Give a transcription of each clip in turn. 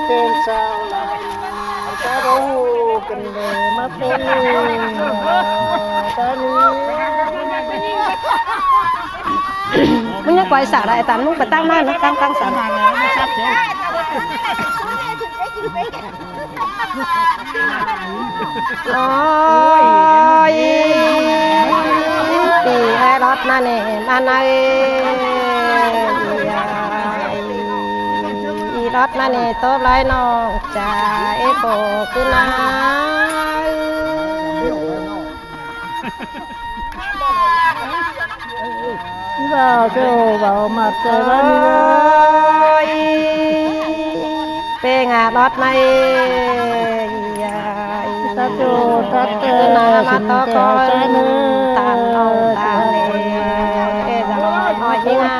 เป็นสาวลายจะรู้กันเลยมาเป็นตานี้มึงยังปล่อยสาได้ตันมึงไปตั้งนั่นนะตั้งสาโอ้ยปีให้รถนั่นเองมาในรถนั่นเองโต๊ะไรน้องจ่าเอโปขึ้นนะว่าเจ้าว่ามาเจอแล้วนี่เป็นงารถในตาโจตาเตอนามาตอกอนตาลงตาเลจะลอยน้อยจริงอ่ะ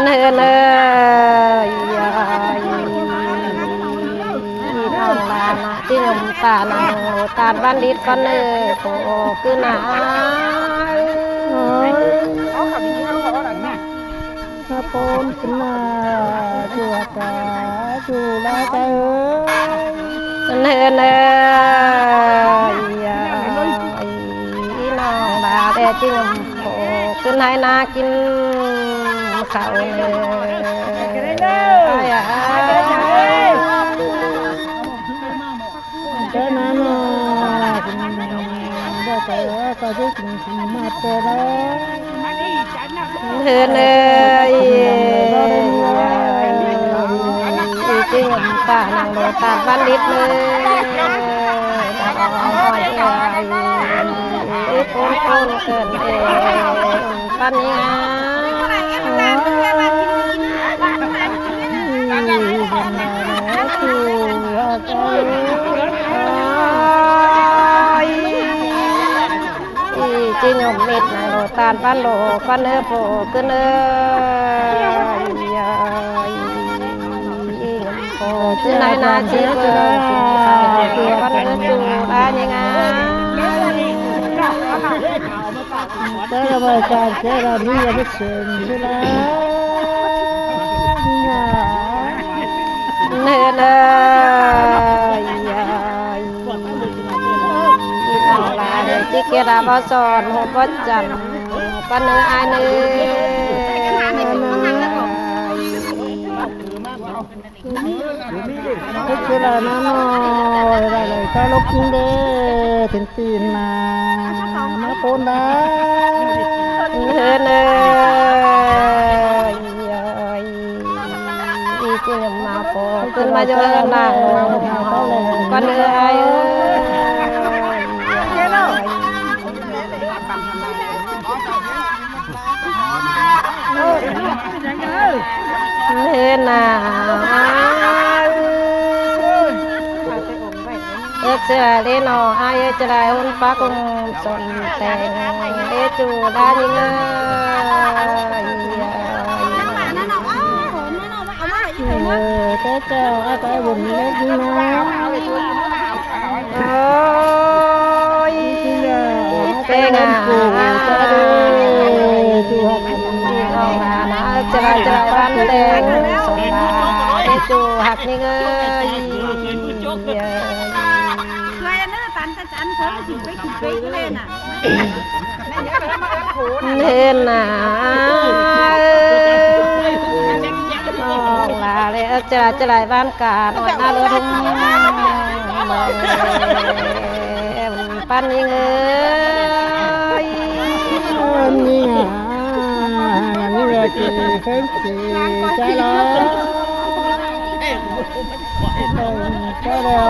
เนื้อเนื้อยน้องลานะที่ยมตานังตาบันดิตก็เนื้อโผคือหนาพระปนขึ้นมาจัวกาจูลาเตอเนื้อเนื้อยน้องลาแต่ที่ยมโผคือไหนนากินข้าวเนื้อเจ้าน้าน้องได้ไปก็จะถึงมาเจอแล้วเนื้อเนื้อจริงตานังโดตาบันดิตเลยปูนเกินเองปัญญาจีนมเม็ดนางโลตาลปันโลปันเนื้อโผขึ้นเนื้อโผขึ้นไหนนาจีเบอร์กินข้าวปันเนื้อจูอะไรยังไงแต่เราการเจอเรานี่ยังไม่เสร็จเลยเนื้อเนื้อที่เกดาบสอนหัวปัจจันปันเนื้อไอเนื้อคือเราน้อยอะไรถ้าลูกกินเด้ถึงตีนมาปนได้เนื้อเนื้อจีนมาโผขึ้นมาเยอะหนักปันเนื้อไอเห็นน่ะเสือเล่นอไอจะได้หุ่นฟ้าคงสนแต่งเอจูได้ยังไงแต่เจ้าไปบุญเล็กน้อยโอ้ยเป็นไงจะได้บ้านแดงสนดาเอจูหักนี่เงยเห็นน่ะลาเลยจะได้บ้านกาดน่าเลือดปันนี่เงยนี่นี่ว่าจีเพิ่งจีจ้าล้อจ้าล้อ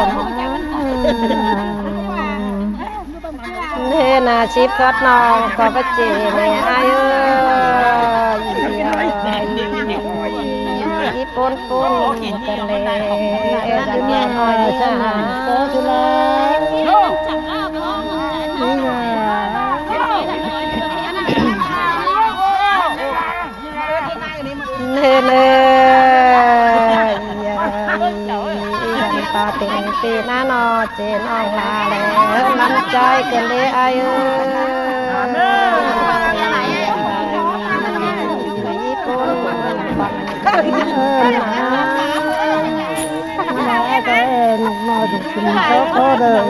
เนน่ะชิปก็น้องก็ปัจเจเนี่ยอายุอีปนกันเลยจะมีหน่อยจ้าก็ทุลานี่ไงเนตาเต็งตีหน้านอเจนองลาแล้วมันใจกันเลยอายุ mà cái nục nọ được tình có đời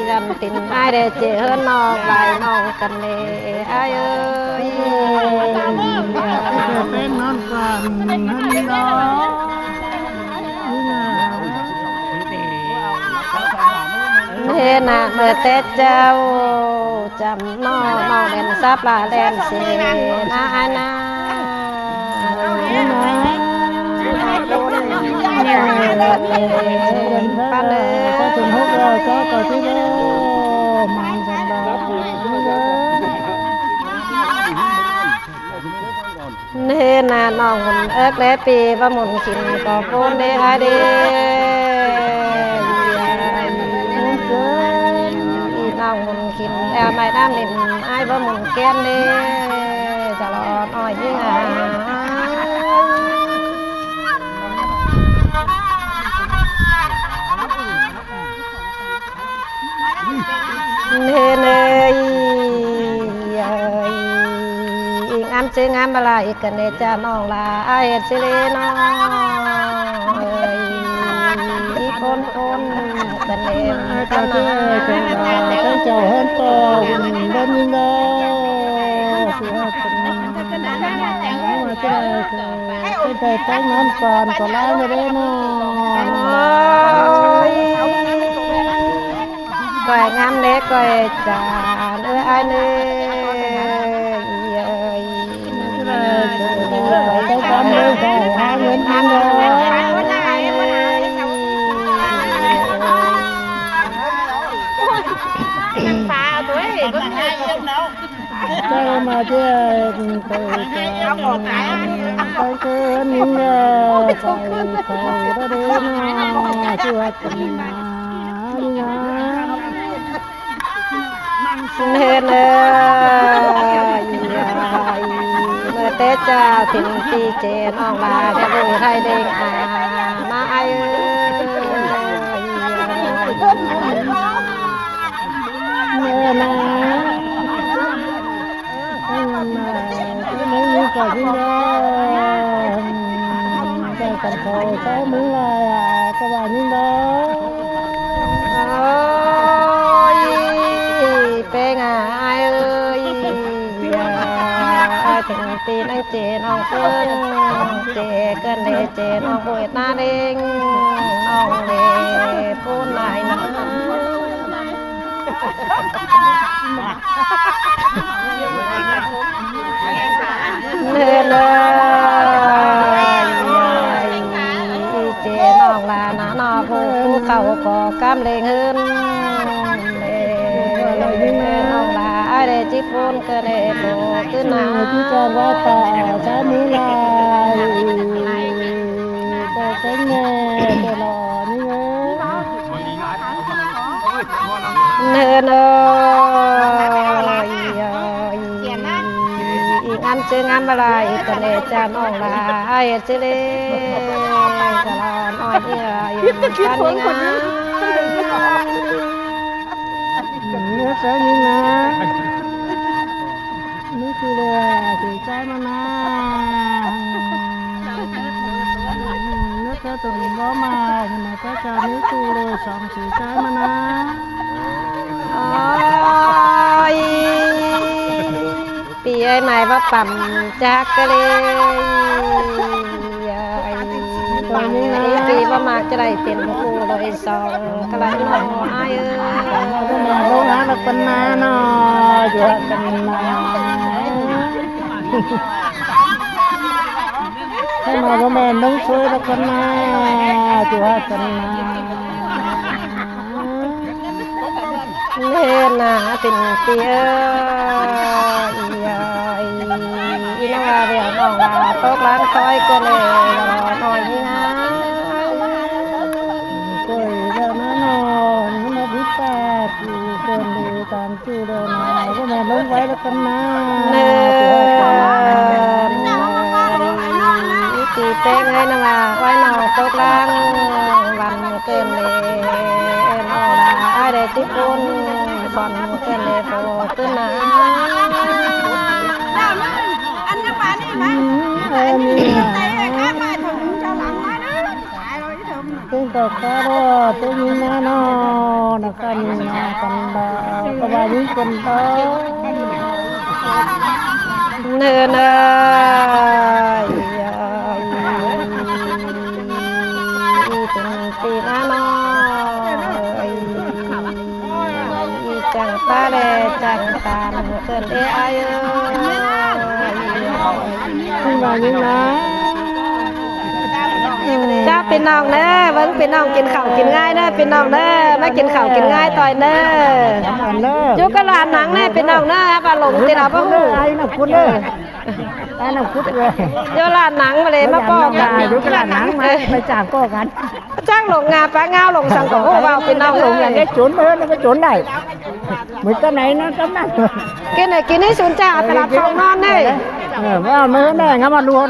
gần tình ai để chị hơn non lại non cần nè ai ơi tên non còn hơn đó thế nè mơ tết cháu chấm no đèn sắp là đèn xì na ai na ban đề có từng hút rồi có tí đó mang dần nên làน้องมันเอิกแล้วปีว่าหมุนกินก็โคนได้ไอเดีน้องมันกินแล้วไม่น้ำเล่นไอ้ว่าหมุนแก้มเด้จะรอหน่อยยิ่งอ่ะเนเนยงามซื้องามอะไรกันเนจ้าน้องลาไอ้สิเลน้องอีคนกันเนมกันนา chào hơn to bên như đó thì cái cái nón còn lại nữa đấy nó coi ngắm để coi trà nữa ai nữa cái con nữa phải hai người ăn rồi cái mà chứ cái những phải đó đấy nó chưa từng nên mơ tết cha tình ti chếน้องลาจะดูไทยเด้งมาไอ้นะmấy như cả chúng ta cái cần cầu cái muốn là các bạn như đó ôi bé ngà ai ơi ai tình tin anh chếน้องเพิ่นเจกันเดเจน้องบุยตาเด้งน้องเดพูนไหนนะเนื้อเจน้องลานะนอผู้เขาก็กำเลงหืนน้องลาไอเดจิพูนก็เดโบขึ้นนา ที่จะว่าตาใช้มือลายก็เป็นไงตลอดนี่เนื้องามซื้องามอะไรกันเนจ้าน้องลาไอ้เจเลกะลอนอ้อยเนี่ยอยู่กันยังไง nước sẽ như na nước thì là thì trái mà na nước sẽ từng đó mà nhưng mà cái trà nước thì là xong thì trái mà na ôiปีไอ้ใหม่ว่าปั่มจักกะเลยปีว่ามาจะได้เป็นผู้โดยสองกะไรน้องไอ้ก็มาโรงงานกันนาเนาะอยู่กันนาให้มาก็แม่น้องช่วยกันนาอยู่กันนาเล่นนะเป็นเตี้ยอีน้องว่าเรียกน้องว่าตกล้างต้อยก็เลยน้อยนี่นะก็แล้วนะนอนมาพิจารณาคนดีตามชื่อเลยนะก็แม่น้องไว้แล้วกันนะเนื้อตีเต้งให้นะว่าไว้น้องตกล้างวันเกินเลยน้องว่า ายได้ที่คุณบอลเกินเลยโตขึ้นนะ anh các bạn đi mà มีนะ các bạn thùng cho lặng quá đó tại rồi cái thùng ตึงก็คาร์โตึงนาโนนักการนากันดาปะวายิกันดา เนินเอ้ยเป็นตีน้าน้อยจังตาเดจังตาเกินเอ้ย ปะวายินะ จ้าเป็นน้องเด้อเบิ่งเป็นน้องกินข้าวกินง่ายเด้อเป็นน้องเด้อมากินข้าวกินง่ายต่อยเด้อ อันเด้อ อยู่กับหลานหนังแน่เป็นน้องเด้อปลาหลงติดเอาบ่ฮู้ ไอ้น้ำพุดเด้อไอ้น้ำพุดเลย อยู่หลานหนังมาเลยมาป้อกัน ดูกระหนังมาไปจับก็กัน จ้างหลงงาปลาเงาหลงสังก็โอ้ว้าวเป็นน้อง ลงอย่างนี้จุนเด้อมันก็จุนได้เหมือนกันไหนนะจำได้ กินให้ศูนย์จ้าตลาดฟองนอนเด้ ว่ามือแม่งมาดู